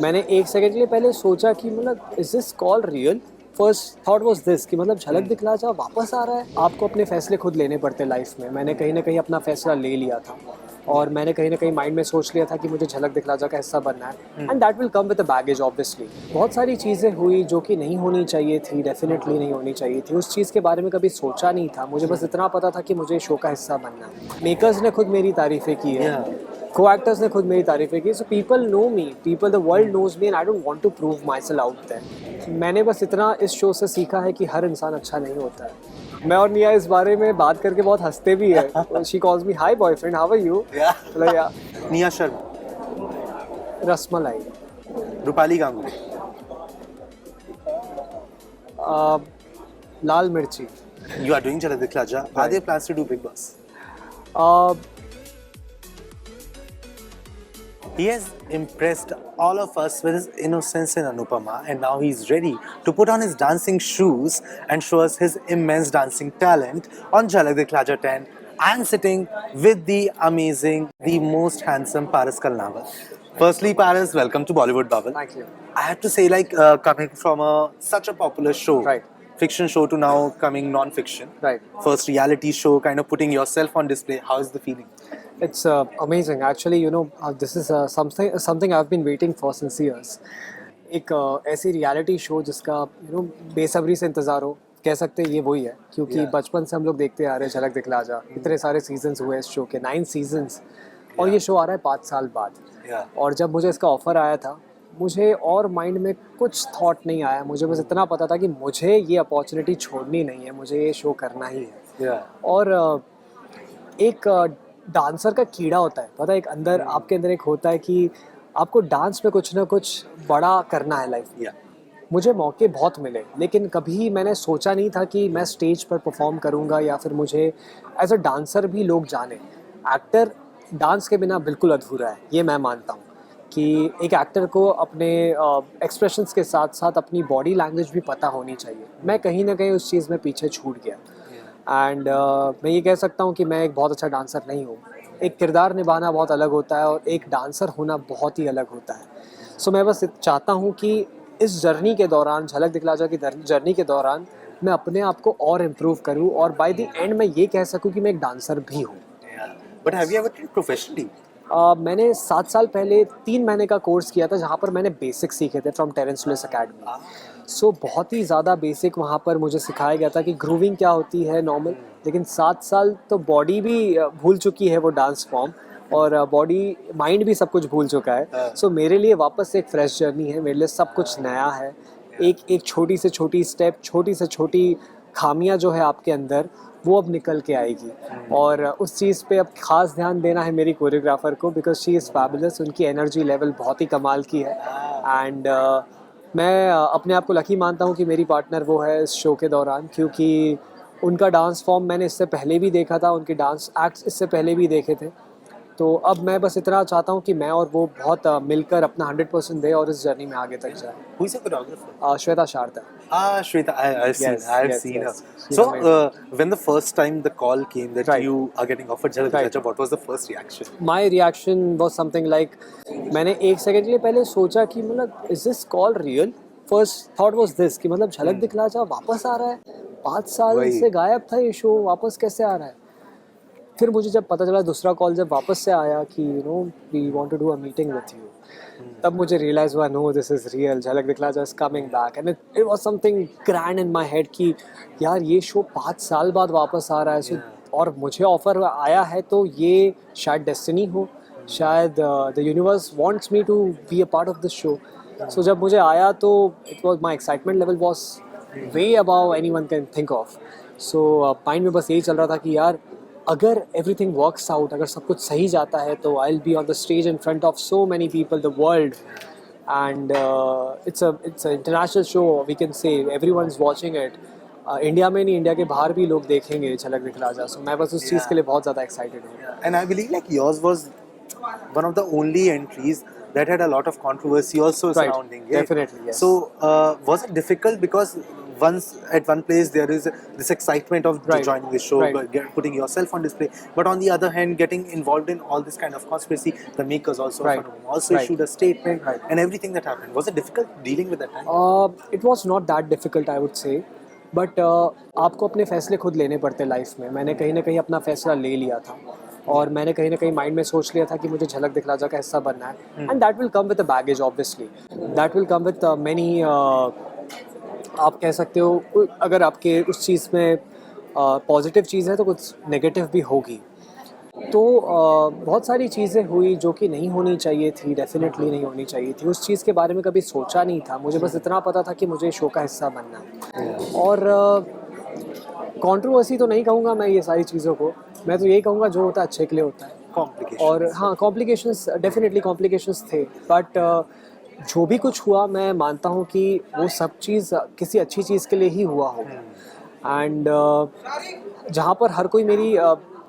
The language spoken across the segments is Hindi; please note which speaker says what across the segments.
Speaker 1: मैंने एक सेकंड के लिए पहले सोचा कि मतलब is this call real. First thought was this कि मतलब झलक दिखला जा वापस आ रहा है। आपको अपने फैसले खुद लेने पड़ते लाइफ में। मैंने कहीं ना कहीं अपना फैसला ले लिया था और मैंने कहीं ना कहीं माइंड में सोच लिया था कि मुझे झलक दिखला जा का हिस्सा बनना है and that will come with the baggage obviously. बहुत सारी चीज़ें हुई जो कि नहीं होनी चाहिए थी, डेफिनेटली नहीं होनी चाहिए थी। उस चीज़ के बारे में कभी सोचा नहीं था। मुझे बस इतना पता था कि मुझे शो का हिस्सा बनना है। मेकर्स ने खुद मेरी तारीफ़ें की है, को एक्टर्स ने खुद मेरी तारीफ़ें की। So people know me, people the world knows me and I don't want to prove my self out there. मैंने बस इतना इस शो से सीखा है कि हर इंसान अच्छा नहीं होता है। मैं और निया इस बारे में बात करके बहुत हंसते भी है। She calls me hi boyfriend, how are you. या
Speaker 2: निया शर्मा,
Speaker 1: रसमलाई,
Speaker 2: रूपाली गांगुली,
Speaker 1: लाल मिर्ची।
Speaker 2: you are doing Jhalak Dikhla Ja. Are there plans to do Big Boss? He has impressed all of us with his innocence in Anupama, and now he's ready to put on his dancing shoes and show us his immense dancing talent on Jhalak Dikhla Ja 10. I'm sitting with the amazing, the most handsome Paras Kalnawar. Firstly, Paras, welcome to Bollywood Bubble.
Speaker 1: Thank you.
Speaker 2: I have to say, coming from such a popular show,
Speaker 1: Right.
Speaker 2: fiction show to now coming non-fiction,
Speaker 1: Right.
Speaker 2: first reality show, kind of putting yourself on display. How is the feeling?
Speaker 1: It's amazing. Actually, you know, this is something I've been waiting for since years. एक ऐसी रियलिटी शो जिसका बेसब्री से इंतज़ार हो, कह सकते हैं ये वही है। क्योंकि बचपन से हम लोग देखते आ रहे हैं झलक दिखला जा। इतने सारे सीजन्स हुए इस शो के, 9 सीजन्स, और ये शो आ रहा है 5 साल बाद। और जब मुझे इसका ऑफ़र आया था, मुझे और माइंड में कुछ थॉट नहीं आया। मुझे बस इतना पता था कि मुझे ये अपॉर्चुनिटी छोड़नी नहीं है, मुझे ये शो करना ही है। और एक डांसर का कीड़ा होता है, पता है, एक अंदर आपके अंदर एक होता है कि आपको डांस में कुछ ना कुछ बड़ा करना है लाइफ में। मुझे मौके बहुत मिले, लेकिन कभी मैंने सोचा नहीं था कि मैं स्टेज पर परफॉर्म करूंगा या फिर मुझे एज अ डांसर भी लोग जाने। एक्टर डांस के बिना बिल्कुल अधूरा है, ये मैं मानता हूँ कि एक एक्टर को अपने एक्सप्रेशंस के साथ साथ अपनी बॉडी लैंग्वेज भी पता होनी चाहिए। मैं कहीं ना कहीं उस चीज़ में पीछे छूट गया एंड मैं ये कह सकता हूँ कि मैं एक बहुत अच्छा डांसर नहीं हूँ। एक किरदार निभाना बहुत अलग होता है और एक डांसर होना बहुत ही अलग होता है। सो मैं बस चाहता हूँ कि इस जर्नी के दौरान, झलक दिखला जा की जर्नी के दौरान, मैं अपने आप को और इम्प्रूव करूँ और बाय द एंड मैं ये कह सकूँ कि मैं एक डांसर भी हूँ।
Speaker 2: But have you ever trained professionally?
Speaker 1: मैंने 7 साल पहले 3 महीने का कोर्स किया था जहाँ पर मैंने बेसिक सीखे थे फ्रॉम टेरेंस लुइस अकेडमी। सो बहुत ही ज़्यादा बेसिक वहाँ पर मुझे सिखाया गया था कि ग्रूविंग क्या होती है नॉर्मल। लेकिन 7 साल तो बॉडी भी भूल चुकी है वो डांस फॉर्म, और बॉडी माइंड भी सब कुछ भूल चुका है। सो मेरे लिए वापस से एक फ्रेश जर्नी है, मेरे लिए सब कुछ नया है। एक छोटी से छोटी स्टेप, छोटी से छोटी खामियां जो है आपके अंदर, वो अब निकल के आएगी। और उस चीज़ पे अब ख़ास ध्यान देना है मेरी कोरियोग्राफर को, बिकॉज शी इज़ फैबुलस। उनकी एनर्जी लेवल बहुत ही कमाल की है एंड मैं अपने आप को लकी मानता हूँ कि मेरी पार्टनर वो है इस शो के दौरान, क्योंकि उनका डांस फॉर्म मैंने इससे पहले भी देखा था, उनके डांस एक्ट्स इससे पहले भी देखे थे। तो अब मैं बस इतना चाहता हूँ कि मैं और वो बहुत मिलकर अपना 100% दे और इस जर्नी में आगे तक जाए।
Speaker 2: Who is your choreographer?
Speaker 1: Shweta Sharda.
Speaker 2: Shweta, I've seen,
Speaker 1: Yes,
Speaker 2: I've
Speaker 1: yes,
Speaker 2: seen
Speaker 1: yes.
Speaker 2: her.
Speaker 1: She's
Speaker 2: So,
Speaker 1: amazing.
Speaker 2: when the first time the call came that
Speaker 1: Right.
Speaker 2: you are getting offered Jhalak
Speaker 1: Right.
Speaker 2: Dikhla Ja, what was the first reaction?
Speaker 1: My reaction was something like, मैंने एक सेकंड के लिए पहले सोचा कि मतलब is this call real. First thought was this कि मतलब झलक दिखला जा वापस आ रहा है। 5 साल
Speaker 2: वही।
Speaker 1: से गायब था ये शो, वापस कैसे आ रहा है। फिर मुझे जब पता चला, दूसरा कॉल जब वापस से आया कि we want to do a meeting with you, तब मुझे रियलाइज हुआ नो दिस इज़ रियल, झलक दिखला जा is coming back. And it was something grand in my head कि यार ये शो 5 साल बाद वापस आ रहा है। सो और मुझे ऑफर आया है तो ये शायद डेस्टिनी हो, शायद the universe wants me to be a part of this show. So जब मुझे आया तो it was my excitement level was way above anyone can think of. So mind में बस यही चल रहा था कि यार अगर एवरीथिंग वर्क्स आउट, अगर सब कुछ सही जाता है तो I will be on the stage in front of so many people the world and it's a international show, we can say everyone is watching it. India में नहीं, इंडिया के बाहर भी लोग देखेंगे झलक दिखला जा। सो मैं बस उस चीज़ के लिए बहुत ज़्यादा एक्साइटेड हूँ।
Speaker 2: And I believe like yours was one of the only entries that had a lot of controversy also
Speaker 1: Right.
Speaker 2: surrounding it.
Speaker 1: Definitely, yes.
Speaker 2: So, was it difficult because once at one place there is this excitement of
Speaker 1: Right.
Speaker 2: joining the show,
Speaker 1: Right.
Speaker 2: but putting yourself on display. But on the other hand, getting involved in all this kind of conspiracy, the makers also
Speaker 1: Right.
Speaker 2: also
Speaker 1: Right.
Speaker 2: issued a statement
Speaker 1: Right.
Speaker 2: and everything that happened. Was it difficult dealing with that time?
Speaker 1: It was not that difficult I would say but आपको अपने फैसले खुद लेने पड़ते लाइफ में. मैंने कहीं ना कहीं अपना फैसला ले लिया था और मैंने कहीं ना कहीं माइंड में सोच लिया था कि मुझे झलक दिखलाजा का हिस्सा बनना है. And that will come with a baggage obviously. That will come with many, आप कह सकते हो अगर आपके उस चीज़ में पॉजिटिव चीज़ है तो कुछ नेगेटिव भी होगी. तो बहुत सारी चीज़ें हुई जो कि नहीं होनी चाहिए थी, डेफिनेटली नहीं होनी चाहिए थी. उस चीज़ के बारे में कभी सोचा नहीं था. मुझे बस इतना पता था कि मुझे शो का हिस्सा बनना है. और कंट्रोवर्सी तो नहीं कहूँगा मैं ये सारी चीज़ों को. मैं तो यही कहूँगा जो होता है अच्छे के लिए होता है.
Speaker 2: Complications.
Speaker 1: और हाँ, कॉम्प्लिकेशंस डेफिनेटली कॉम्प्लिकेशंस थे. बट जो भी कुछ हुआ मैं मानता हूँ कि वो सब चीज़ किसी अच्छी चीज़ के लिए ही हुआ होगा. एंड जहाँ पर हर कोई मेरी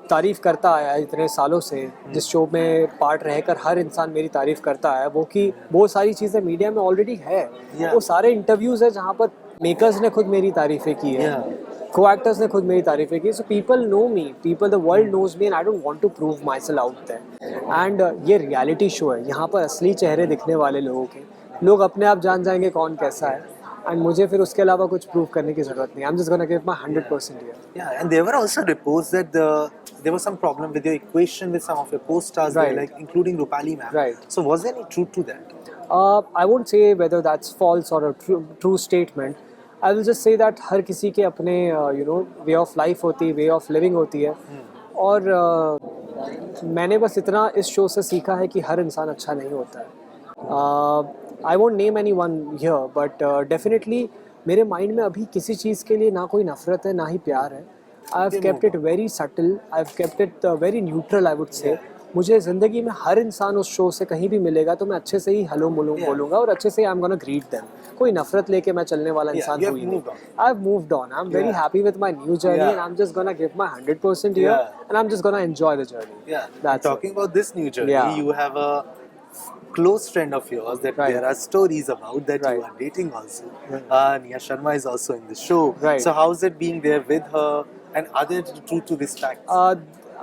Speaker 1: तारीफ़ करता आया है इतने सालों से, जिस शो में पार्ट रहकर हर इंसान मेरी तारीफ़ करता आया है, वो कि वो सारी चीज़ें मीडिया में ऑलरेडी है.
Speaker 2: Yeah.
Speaker 1: वो सारे इंटरव्यूज़ है जहाँ पर मेकर्स ने खुद मेरी तारीफ़ें की है,
Speaker 2: Yeah.
Speaker 1: को एक्टर्स ने खुद मेरी तारीफ़ें की. So people know me, people the world knows me and I don't want to prove my self out there. And ये रियलिटी शो है, यहाँ पर असली चेहरे दिखने वाले लोगों के, लोग अपने आप जान जाएंगे कौन कैसा है. एंड मुझे फिर उसके अलावा कुछ प्रूव करने की ज़रूरत नहीं. I am just gonna give my 100% here.
Speaker 2: Yeah, and there were also reports that there was some problem with your equation with some of your co-stars, there,
Speaker 1: Right.
Speaker 2: like including Rupali ma'am.
Speaker 1: Right.
Speaker 2: So was there any truth to that?
Speaker 1: I won't say whether that's false or a true statement. I will just say that हर किसी के अपने वे ऑफ लाइफ होती है, वे ऑफ लिविंग होती है. और मैंने बस इतना इस शो से सीखा है कि हर इंसान अच्छा नहीं होता है. I won't name any one here but definitely मेरे माइंड में अभी किसी चीज़ के लिए ना कोई नफरत है ना ही प्यार है. I have kept it very subtle, I have kept it very neutral I would say. मुझे ज़िंदगी में हर इंसान उस शो से कहीं भी मिलेगा तो मैं अच्छे से ही हेलो बोलूँगा और अच्छे से I am gonna greet them. कोई नफरत लेके मैं चलने वाला इंसान
Speaker 2: you have
Speaker 1: हुई नहीं.
Speaker 2: moved on.
Speaker 1: I have moved on. I am very happy with my new journey
Speaker 2: Yeah.
Speaker 1: And I am just gonna give my 100% here
Speaker 2: Yeah.
Speaker 1: And I am just gonna enjoy the journey.
Speaker 2: Yeah.
Speaker 1: That's
Speaker 2: Talking about this new journey,
Speaker 1: Yeah.
Speaker 2: you have a close friend of yours that
Speaker 1: Right.
Speaker 2: there are stories about that you
Speaker 1: Right.
Speaker 2: are dating also.
Speaker 1: Right.
Speaker 2: Nia Sharma is also in the show.
Speaker 1: Right.
Speaker 2: So how's it being there with her? And are there truth to this fact?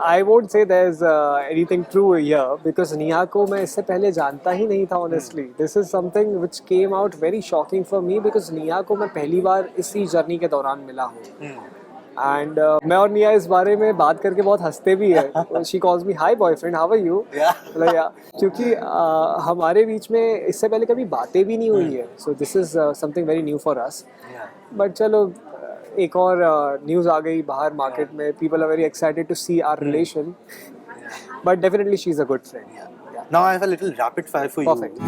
Speaker 1: I won't say there's anything true here because Neha को मैं इससे पहले जानता ही नहीं था honestly. This is something which came out very shocking for me because Neha को मैं पहली बार इसी जर्नी के दौरान मिला हूँ. एंड मैं और निया इस बारे में बात करके बहुत हंसते भी है. She calls me hi boyfriend, how are you. क्योंकि हमारे बीच में इससे पहले कभी बातें भी नहीं हुई है. So this is something very new for us. But चलो एक और न्यूज़ आ गई बाहर मार्केट में. People are very excited to see our relation. But definitely she is a good friend.
Speaker 2: Now I have a little rapid fire for
Speaker 1: Perfect.
Speaker 2: you.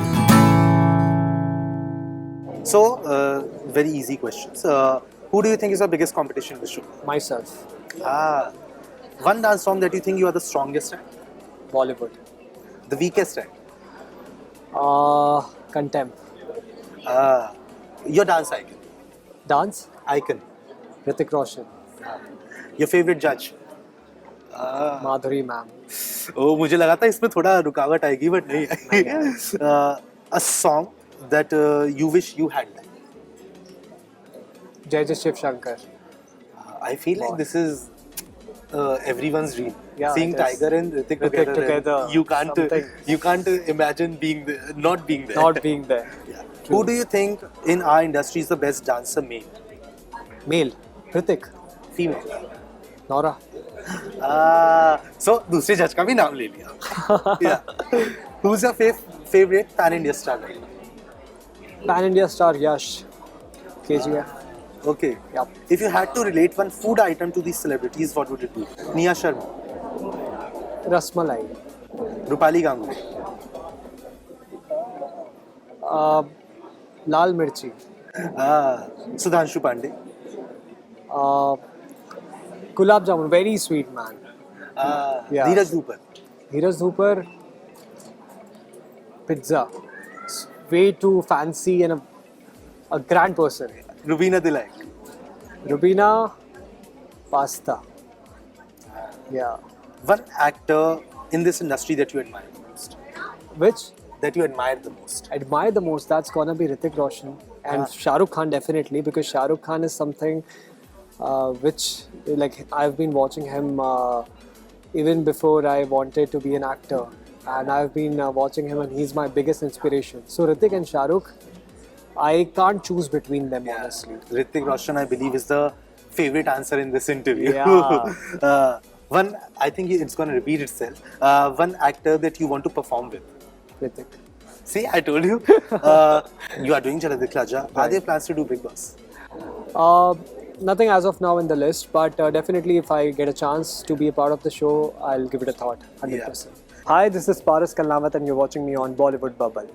Speaker 2: So, very easy questions. Who do you think is the biggest competition in the show?
Speaker 1: Myself.
Speaker 2: One dance form that you think you are the strongest at?
Speaker 1: Bollywood.
Speaker 2: The weakest at?
Speaker 1: Contempt.
Speaker 2: Your dance icon?
Speaker 1: Dance.
Speaker 2: Icon.
Speaker 1: Hrithik Roshan.
Speaker 2: Your favorite judge?
Speaker 1: Madhuri ma'am.
Speaker 2: Oh, मुझे लगा था इसमें थोड़ा रुकावट आएगी, but नहीं. A song that you wish you had done?
Speaker 1: Jai Jai Shiv Shankar.
Speaker 2: I feel like this is everyone's dream.
Speaker 1: Yeah,
Speaker 2: Seeing
Speaker 1: it is.
Speaker 2: Tiger and Hrithik
Speaker 1: Hrithik
Speaker 2: together,
Speaker 1: together, something.
Speaker 2: you can't imagine being there, not being there.
Speaker 1: Not being there.
Speaker 2: Yeah.
Speaker 1: True.
Speaker 2: Who do you think in our industry is the best dancer male?
Speaker 1: Male. Hrithik.
Speaker 2: Female?
Speaker 1: Nora.
Speaker 2: So दूसरे जज का भी नाम ले लिया. Yeah. Who's your favorite pan India star?
Speaker 1: Pan India star Yash. KGF.
Speaker 2: Okay.
Speaker 1: Yep.
Speaker 2: If you had to relate one food item to these celebrities, what would it be? Nia Sharma,
Speaker 1: Rasmalai.
Speaker 2: Rupali Ganguly,
Speaker 1: Lal Mirchi.
Speaker 2: Sudhanshu Pandey,
Speaker 1: Gulab Jamun. Very sweet man. Yeah.
Speaker 2: Dheeraj Dupar,
Speaker 1: Dheeraj Dupar. Pizza. It's way too fancy and a grand person.
Speaker 2: Rubina Dilak.
Speaker 1: Rubina. Pasta. Yeah.
Speaker 2: One actor in this industry that you admire most.
Speaker 1: Which?
Speaker 2: that you admire the most?
Speaker 1: Admire the most, that's gonna be Hrithik Roshan and Shah Rukh Khan definitely, because Shah Rukh Khan is something which, like, I've been watching him even before I wanted to be an actor, and I've been watching him, and he's my biggest inspiration. So Hrithik and Shah Rukh, I can't choose between them, honestly.
Speaker 2: Hrithik Roshan, I believe, is the favorite answer in this interview.
Speaker 1: Yeah.
Speaker 2: One, I think it's going to repeat itself. One actor that you want to perform with.
Speaker 1: Hrithik.
Speaker 2: See, I told you. You are doing Jhalak Dikhla Ja. Are there plans to do Bigg Boss?
Speaker 1: Nothing as of now in the list, but definitely if I get a chance to be a part of the show, I'll give it a thought, 100%. Hi, this is Paras Kalnawat and you're watching me on Bollywood Bubble.